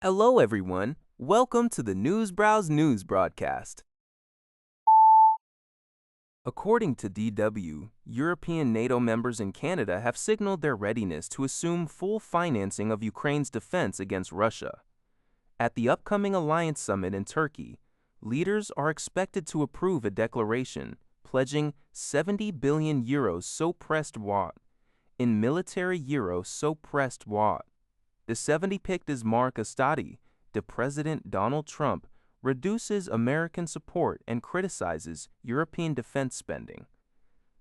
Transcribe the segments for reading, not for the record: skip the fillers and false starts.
Hello everyone, welcome to the Newsbrowse News broadcast. According to DW, European NATO members and Canada have signaled their readiness to assume full financing of Ukraine's defense against Russia. At the upcoming Alliance Summit in Turkey, leaders are expected to approve a declaration pledging 70 billion euros so-pressed watt in military euro so-pressed watt. The 70 picked as Mark Astadi, the President Donald Trump, reduces American support and criticizes European defense spending.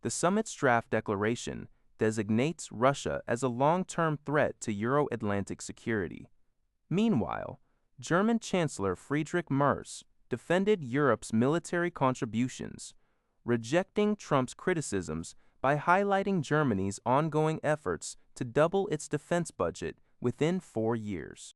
The summit's draft declaration designates Russia as a long-term threat to Euro-Atlantic security. Meanwhile, German Chancellor Friedrich Merz defended Europe's military contributions, rejecting Trump's criticisms by highlighting Germany's ongoing efforts to double its defense budget within 4 years.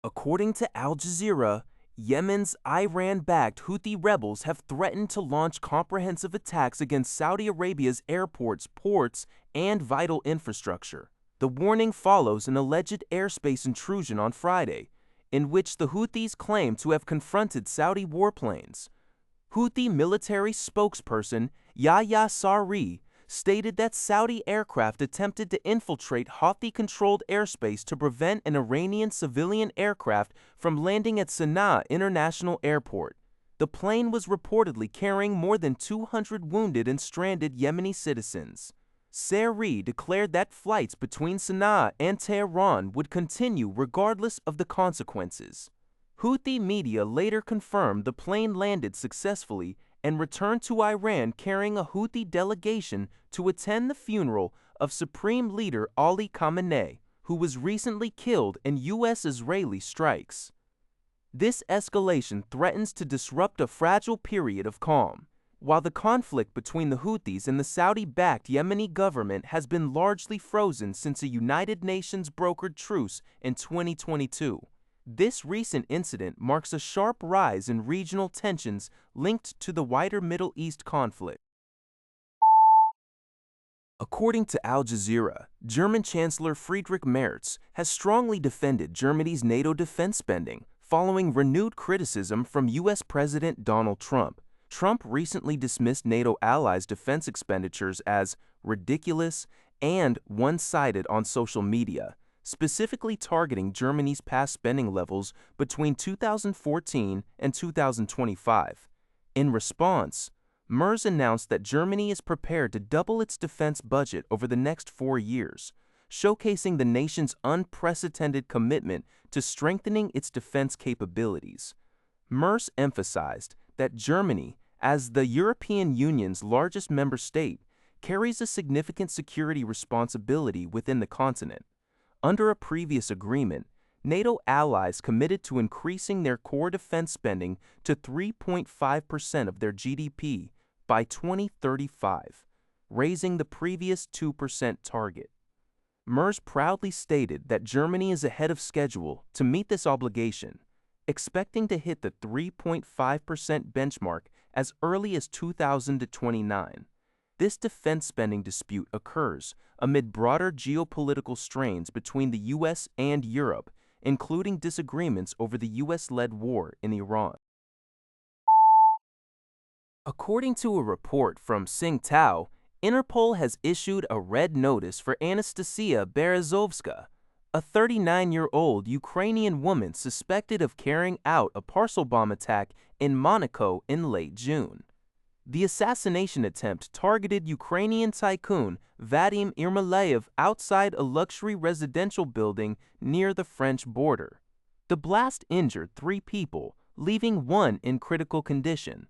According to Al Jazeera, Yemen's Iran-backed Houthi rebels have threatened to launch comprehensive attacks against Saudi Arabia's airports, ports, and vital infrastructure. The warning follows an alleged airspace intrusion on Friday, in which the Houthis claim to have confronted Saudi warplanes. Houthi military spokesperson Yahya Saree stated that Saudi aircraft attempted to infiltrate Houthi-controlled airspace to prevent an Iranian civilian aircraft from landing at Sana'a International Airport. The plane was reportedly carrying more than 200 wounded and stranded Yemeni citizens. Saree declared that flights between Sana'a and Tehran would continue regardless of the consequences. Houthi media later confirmed the plane landed successfully and returned to Iran carrying a Houthi delegation to attend the funeral of Supreme Leader Ali Khamenei, who was recently killed in U.S.-Israeli strikes. This escalation threatens to disrupt a fragile period of calm. While the conflict between the Houthis and the Saudi-backed Yemeni government has been largely frozen since a United Nations brokered truce in 2022, this recent incident marks a sharp rise in regional tensions linked to the wider Middle East conflict. According to Al Jazeera, German Chancellor Friedrich Merz has strongly defended Germany's NATO defense spending following renewed criticism from U.S. President Donald Trump. Trump recently dismissed NATO allies' defense expenditures as ridiculous and one-sided on social media, specifically targeting Germany's past spending levels between 2014 and 2025. In response, Merz announced that Germany is prepared to double its defense budget over the next 4 years, showcasing the nation's unprecedented commitment to strengthening its defense capabilities. Merz emphasized that Germany, as the European Union's largest member state, carries a significant security responsibility within the continent. Under a previous agreement, NATO allies committed to increasing their core defense spending to 3.5% of their GDP by 2035, raising the previous 2% target. Merz proudly stated that Germany is ahead of schedule to meet this obligation, expecting to hit the 3.5% benchmark as early as 2029. This defense spending dispute occurs amid broader geopolitical strains between the U.S. and Europe, including disagreements over the U.S.-led war in Iran. According to a report from Tsingtao, Interpol has issued a red notice for Anastasia Berezovska, a 39-year-old Ukrainian woman suspected of carrying out a parcel bomb attack in Monaco in late June. The assassination attempt targeted Ukrainian tycoon Vadim Ermolayev outside a luxury residential building near the French border. The blast injured 3 people, leaving 1 in critical condition.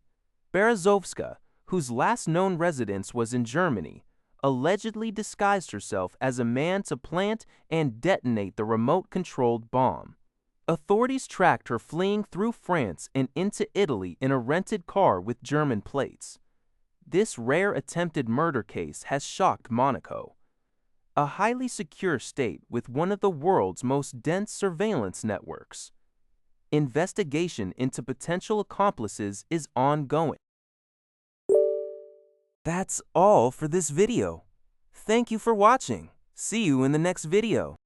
Berezovska, whose last known residence was in Germany, allegedly disguised herself as a man to plant and detonate the remote-controlled bomb. Authorities tracked her fleeing through France and into Italy in a rented car with German plates. This rare attempted murder case has shocked Monaco, a highly secure state with one of the world's most dense surveillance networks. Investigation into potential accomplices is ongoing. That's all for this video. Thank you for watching. See you in the next video.